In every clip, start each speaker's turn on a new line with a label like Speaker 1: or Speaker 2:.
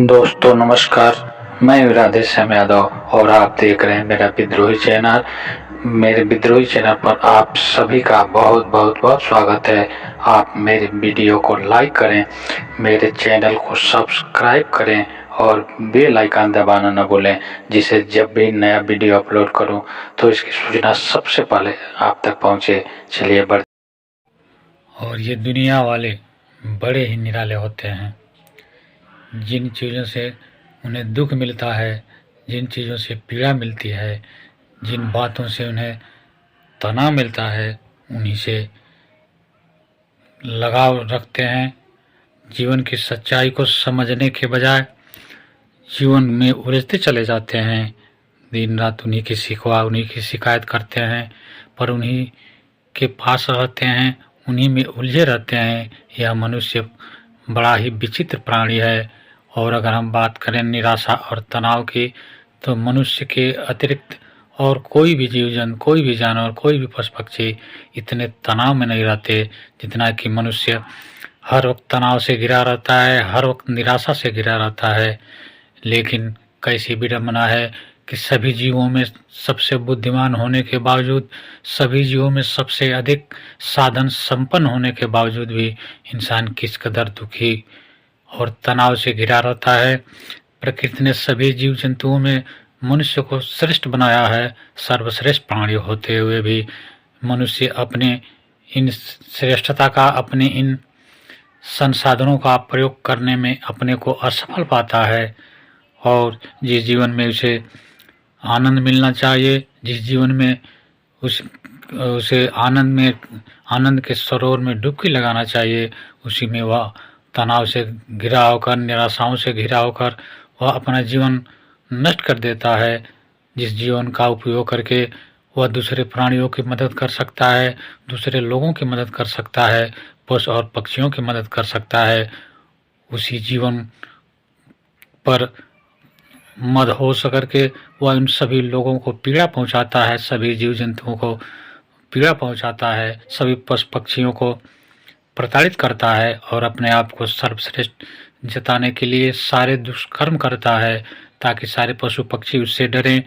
Speaker 1: दोस्तों नमस्कार। मैं राधेश्याम यादव और आप देख रहे हैं मेरा विद्रोही चैनल। मेरे विद्रोही चैनल पर आप सभी का बहुत बहुत बहुत स्वागत है। आप मेरे वीडियो को लाइक करें, मेरे चैनल को सब्सक्राइब करें और बेल आइकन दबाना न भूलें, जिससे जब भी नया वीडियो अपलोड करूं तो इसकी सूचना सबसे पहले आप तक पहुंचे। चलिए बढ़।
Speaker 2: और ये दुनिया वाले बड़े ही निराले होते हैं। जिन चीज़ों से उन्हें दुख मिलता है, जिन चीज़ों से पीड़ा मिलती है, जिन बातों से उन्हें तनाव मिलता है, उन्हीं से लगाव रखते हैं। जीवन की सच्चाई को समझने के बजाय जीवन में उलझते चले जाते हैं। दिन रात उन्हीं की शिकवा, उन्हीं की शिकायत करते हैं, पर उन्हीं के पास रहते हैं, उन्हीं में उलझे रहते हैं। यह मनुष्य बड़ा ही विचित्र प्राणी है। और अगर हम बात करें निराशा और तनाव की, तो मनुष्य के अतिरिक्त और कोई भी जीव जंतु, कोई भी जानवर, कोई भी पशु पक्षी इतने तनाव में नहीं रहते जितना कि मनुष्य हर वक्त तनाव से घिरा रहता है, हर वक्त निराशा से घिरा रहता है। लेकिन कैसी विडंबना है कि सभी जीवों में सबसे बुद्धिमान होने के बावजूद, सभी जीवों में सबसे अधिक साधन संपन्न होने के बावजूद भी इंसान किस कदर दुखी और तनाव से घिरा रहता है। प्रकृति ने सभी जीव जंतुओं में मनुष्य को श्रेष्ठ बनाया है। सर्वश्रेष्ठ प्राणी होते हुए भी मनुष्य अपने इन श्रेष्ठता का, अपने इन संसाधनों का प्रयोग करने में अपने को असफल पाता है। और जिस जीवन में उसे आनंद मिलना चाहिए, जिस जीवन में उसे आनंद के सरोवर में डुबकी लगाना चाहिए, उसी में वह तनाव से घिरा होकर, निराशाओं से घिरा होकर वह अपना जीवन नष्ट कर देता है। जिस जीवन का उपयोग करके वह दूसरे प्राणियों की मदद कर सकता है, दूसरे लोगों की मदद कर सकता है, पशु और पक्षियों की मदद कर सकता है, उसी जीवन पर मदहोश करके वह इन सभी लोगों को पीड़ा पहुंचाता है, सभी जीव जंतुओं को पीड़ा पहुंचाता है, सभी पशु पक्षियों को प्रताड़ित करता है और अपने आप को सर्वश्रेष्ठ जताने के लिए सारे दुष्कर्म करता है, ताकि सारे पशु पक्षी उससे डरें,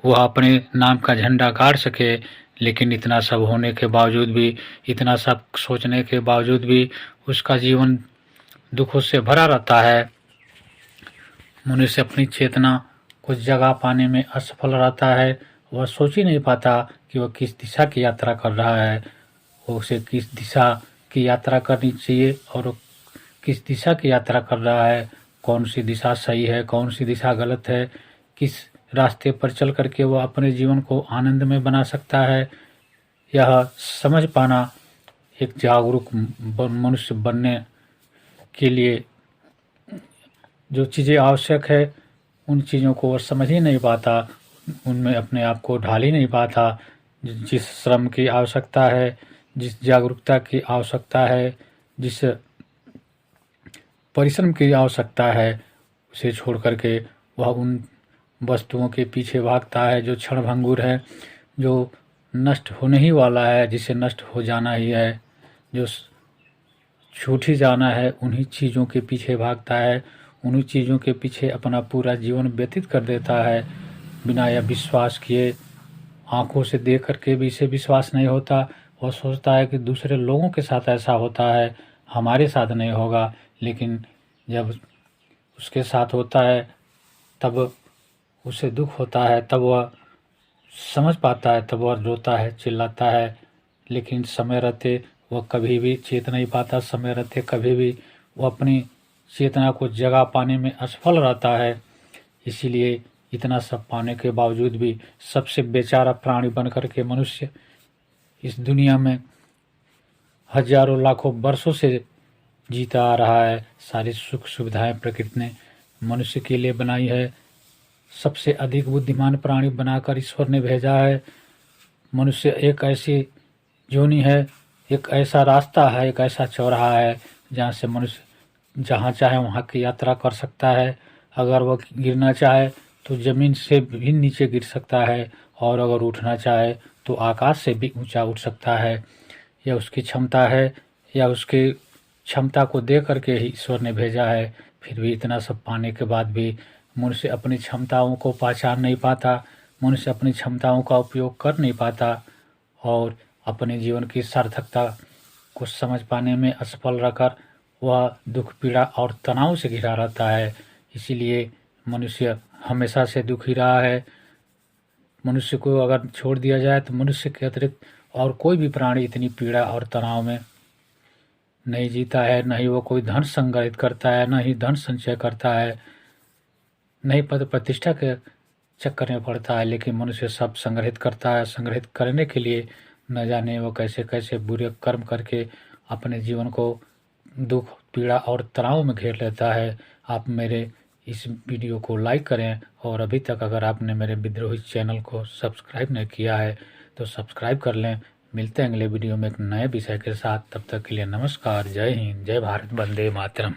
Speaker 2: वह अपने नाम का झंडा गाड़ सके। लेकिन इतना सब होने के बावजूद भी, इतना सब सोचने के बावजूद भी उसका जीवन दुखों से भरा रहता है। मनुष्य अपनी चेतना को जगा पाने में असफल रहता है। वह सोच ही नहीं पाता कि वह किस दिशा की यात्रा कर रहा है, उसे किस दिशा की यात्रा करनी चाहिए और किस दिशा की यात्रा कर रहा है, कौन सी दिशा सही है, कौन सी दिशा गलत है, किस रास्ते पर चल करके वह अपने जीवन को आनंद में बना सकता है। यह समझ पाना एक जागरूक मनुष्य बनने के लिए जो चीज़ें आवश्यक है, उन चीज़ों को वह समझ ही नहीं पाता, उनमें अपने आप को ढाल ही नहीं पाता। जिस श्रम की आवश्यकता है, जिस जागरूकता की आवश्यकता है, जिस परिश्रम की आवश्यकता है, उसे छोड़ करके वह उन वस्तुओं के पीछे भागता है जो क्षणभंगुर है, जो नष्ट होने ही वाला है, जिसे नष्ट हो जाना ही है, जो छूट ही जाना है, उन्हीं चीज़ों के पीछे भागता है, उन्हीं चीज़ों के पीछे अपना पूरा जीवन व्यतीत कर देता है बिना यह विश्वास किए। आंखों से देख करके भी इसे विश्वास नहीं होता। वह सोचता है कि दूसरे लोगों के साथ ऐसा होता है, हमारे साथ नहीं होगा। लेकिन जब उसके साथ होता है तब उसे दुख होता है, तब वह समझ पाता है, तब वह रोता है, चिल्लाता है। लेकिन समय रहते वह कभी भी चेत नहीं पाता, समय रहते कभी भी वह अपनी चेतना को जगा पाने में असफल रहता है। इसीलिए इतना सब पाने के बावजूद भी सबसे बेचारा प्राणी बनकर के मनुष्य इस दुनिया में हजारों लाखों वर्षों से जीता आ रहा है। सारी सुख सुविधाएं प्रकृति ने मनुष्य के लिए बनाई है। सबसे अधिक बुद्धिमान प्राणी बनाकर ईश्वर ने भेजा है। मनुष्य एक ऐसी योनि है, एक ऐसा रास्ता है, एक ऐसा चौराहा है जहाँ से मनुष्य जहाँ चाहे वहाँ की यात्रा कर सकता है। अगर वह गिरना चाहे तो ज़मीन से भी नीचे गिर सकता है, और अगर उठना चाहे तो आकाश से भी ऊंचा उठ सकता है। यह उसकी क्षमता है, या उसके क्षमता को दे करके ही ईश्वर ने भेजा है फिर भी इतना सब पाने के बाद भी मनुष्य अपनी क्षमताओं को पहचान नहीं पाता, मनुष्य अपनी क्षमताओं का उपयोग कर नहीं पाता और अपने जीवन की सार्थकता को समझ पाने में असफल रहकर वह दुख, पीड़ा और तनाव से घिरा रहता है। इसीलिए मनुष्य हमेशा से दुखी रहा है। मनुष्य को अगर छोड़ दिया जाए तो मनुष्य के अतिरिक्त और कोई भी प्राणी इतनी पीड़ा और तनाव में नहीं जीता है। न ही वो कोई धन संग्रहित करता है, न ही धन संचय करता है, न ही पद प्रतिष्ठा के चक्कर में पड़ता है, लेकिन मनुष्य सब संग्रहित करता है। संग्रहित करने के लिए न जाने वो कैसे कैसे बुरे कर्म करके अपने जीवन को दुख, पीड़ा और तनाव में घेर लेता है। आप मेरे इस वीडियो को लाइक करें और अभी तक अगर आपने मेरे विद्रोही चैनल को सब्सक्राइब नहीं किया है तो सब्सक्राइब कर लें। मिलते हैं अगले वीडियो में एक नए विषय के साथ। तब तक के लिए नमस्कार, जय हिंद, जय भारत, वंदे मातरम।